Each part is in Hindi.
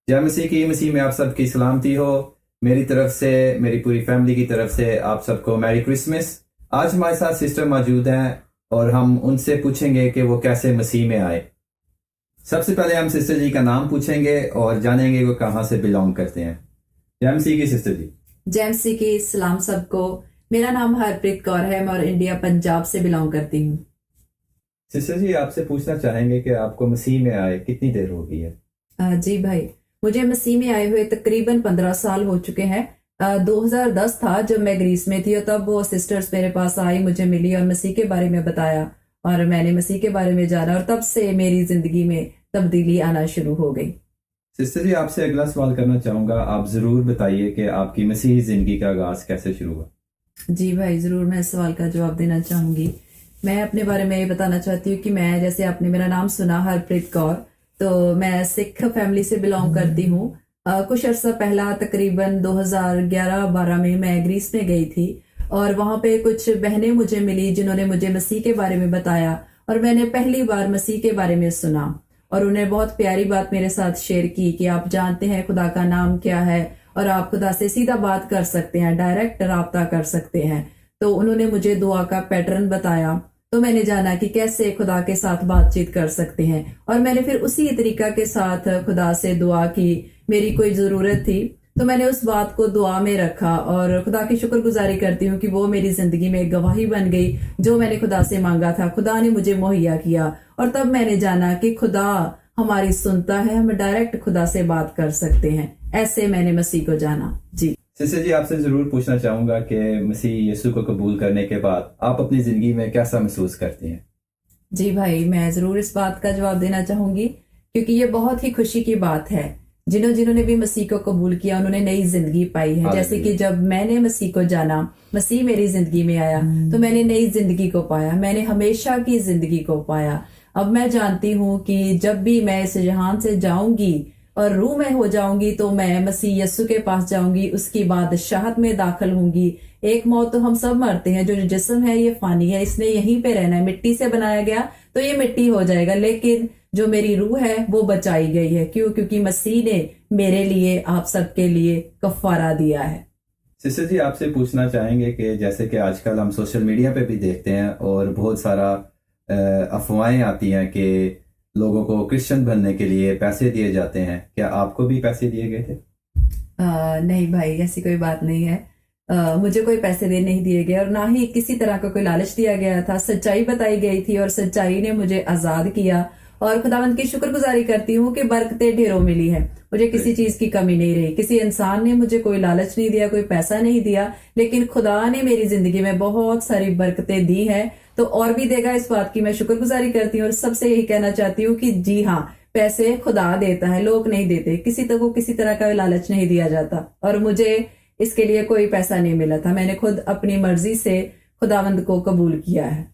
जय मसीह की मसीह में आप सबकी सलामती हो। मेरी तरफ से, मेरी पूरी फैमिली की तरफ से आप सबको मैरी क्रिसमस। आज हमारे साथ सिस्टर मौजूद हैं और हम उनसे पूछेंगे कि वो कैसे मसीह में आए। सबसे पहले हम सिस्टर जी का नाम पूछेंगे और जानेंगे वो कहाँ से बिलोंग करते हैं। जय मसीह की सिस्टर जी। जय मसीह की सलाम सबको। मेरा नाम हरप्रीत कौर है और इंडिया पंजाब से बिलोंग करती हूँ। सिस्टर जी, आपसे पूछना चाहेंगे कि आपको मसीह में आए कितनी देर हो गई है? जी भाई, मुझे मसीह में आए हुए तकरीबन 15 साल हो चुके हैं। 2010 था जब मैं ग्रीस में थी और तब वो सिस्टर्स मेरे पास आई, मुझे मिली और मसीह के बारे में बताया और मैंने मसीह के बारे में जाना और तब से मेरी जिंदगी में तब्दीली आना शुरू हो गई। सिस्टर जी, आपसे अगला सवाल करना चाहूंगा। आप जरूर बताइए कि आपकी मसीही जिंदगी का आगाज कैसे शुरू हुआ। जी भाई, जरूर मैं इस सवाल का जवाब देना चाहूंगी। मैं अपने बारे में ये बताना चाहती हूँ कि मैं, जैसे आपने मेरा नाम सुना हरप्रीत कौर, तो मैं सिख फैमिली से बिलोंग करती हूँ। कुछ अर्सा पहला तकरीबन 2011-12 में मैं ग्रीस में गई थी और वहां पे कुछ बहनें मुझे मिली जिन्होंने मुझे मसीह के बारे में बताया और मैंने पहली बार मसीह के बारे में सुना और उन्हें बहुत प्यारी बात मेरे साथ शेयर की कि आप जानते हैं खुदा का नाम क्या है और आप खुदा से सीधा बात कर सकते हैं, डायरेक्ट राब्ता कर सकते हैं। तो उन्होंने मुझे दुआ का पैटर्न बताया, तो मैंने जाना कि कैसे खुदा के साथ बातचीत कर सकते हैं और मैंने फिर उसी तरीका के साथ खुदा से दुआ की। मेरी कोई ज़रूरत थी तो मैंने उस बात को दुआ में रखा और खुदा की शुक्रगुजारी करती हूँ कि वो मेरी ज़िंदगी में एक गवाही बन गई। जो मैंने खुदा से मांगा था खुदा ने मुझे मुहैया किया और तब मैंने जाना कि खुदा हमारी सुनता है, हम डायरेक्ट खुदा से बात कर सकते हैं। ऐसे मैंने मसीह को जाना। जी सिस्टर जी, आपसे जरूर पूछना चाहूंगा कि मसीह यीशु को कबूल करने के बाद आप अपनी जिंदगी में कैसा महसूस करती हैं? जी भाई, मैं जरूर इस बात का जवाब देना चाहूंगी क्योंकि ये बहुत ही खुशी की बात है। जिन्होंने भी मसीह को कबूल किया उन्होंने नई जिंदगी पाई है। जैसे कि जब मैंने मसीह को जाना, मसीह मेरी जिंदगी में आया तो मैंने नई जिंदगी को पाया, मैंने हमेशा की जिंदगी को पाया। अब मैं जानती हूँ कि जब भी मैं इस जहान से जाऊंगी और रूह में हो जाऊंगी तो मैं मसीह यस्सु के पास जाऊंगी, उसकी बादशाहत में दाखिल होंगी। एक मौत तो हम सब मरते हैं, जो जिस्म है ये फानी है, इसने यहीं पे रहना है, मिट्टी से बनाया गया तो ये मिट्टी हो जाएगा, लेकिन जो मेरी रूह है वो बचाई गई है। क्यों? क्योंकि मसीह ने मेरे लिए, आप सबके लिए कफारा दिया है। सिस्टर जी, आपसे पूछना चाहेंगे कि जैसे कि आजकल हम सोशल मीडिया पे भी देखते हैं और बहुत सारा अफवाहें आती हैं कि लोगों को क्रिश्चियन बनने के लिए पैसे दिए जाते हैं। क्या आपको भी पैसे दिए गए थे? नहीं भाई, ऐसी कोई बात नहीं है। मुझे कोई पैसे नहीं दिए गए और ना ही किसी तरह का कोई लालच दिया गया था। सच्चाई बताई गई थी और सच्चाई ने मुझे आजाद किया और खुदावंद की शुक्रगुजारी करती हूँ कि बरकतें ढेरों मिली है। मुझे किसी चीज की कमी नहीं रही। किसी इंसान ने मुझे कोई लालच नहीं दिया, कोई पैसा नहीं दिया, लेकिन खुदा ने मेरी जिंदगी में बहुत सारी बरकतें दी है तो और भी देगा। इस बात की मैं शुक्रगुजारी करती हूँ और सबसे यही कहना चाहती हूँ कि जी हाँ, पैसे खुदा देता है, लोग नहीं देते। किसी को किसी तरह का लालच नहीं दिया जाता और मुझे इसके लिए कोई पैसा नहीं मिला था। मैंने खुद अपनी मर्जी से खुदावंद को कबूल किया है।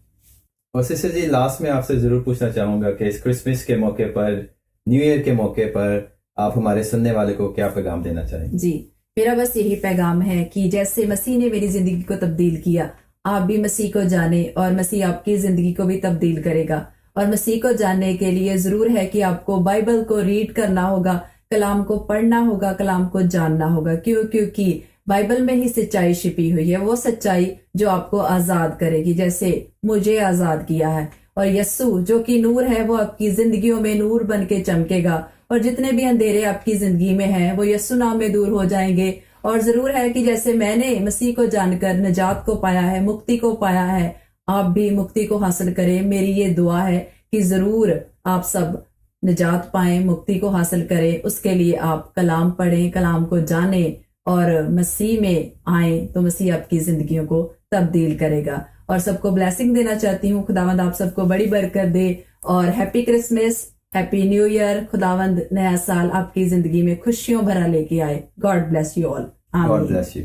और सिस्टर जी, लास्ट में आपसे जरूर पूछना चाहूंगा कि इस क्रिसमस के मौके पर, न्यू ईयर के मौके पर आप हमारे सुनने वाले को क्या पैगाम देना चाहेंगे? जी, मेरा बस यही पैगाम है कि जैसे मसीह ने मेरी जिंदगी को तब्दील किया, आप भी मसीह को जाने और मसीह आपकी जिंदगी को भी तब्दील करेगा। और मसीह को जानने के लिए जरूर है कि आपको बाइबल को रीड करना होगा, कलाम को पढ़ना होगा, कलाम को जानना होगा। क्यों? क्योंकि बाइबल में ही सच्चाई छिपी हुई है, वो सच्चाई जो आपको आजाद करेगी, जैसे मुझे आजाद किया है। और यस्सु जो कि नूर है वो आपकी जिंदगियों में नूर बन के चमकेगा और जितने भी अंधेरे आपकी जिंदगी में हैं वो यस्सु नाम में दूर हो जाएंगे। और जरूर है कि जैसे मैंने मसीह को जानकर निजात को पाया है, मुक्ति को पाया है, आप भी मुक्ति को हासिल करें। मेरी ये दुआ है कि जरूर आप सब निजात पाएं, मुक्ति को हासिल करें। उसके लिए आप कलाम पढ़ें, कलाम को जानें और मसीह में आए तो मसीह आपकी जिंदगियों को तब्दील करेगा। और सबको ब्लेसिंग देना चाहती हूँ। खुदावंद आप सबको बड़ी बरकत दे और happy Christmas, happy new year. खुदावंद नया साल आपकी जिंदगी में खुशियों भरा लेके आए। God bless you all. God bless you.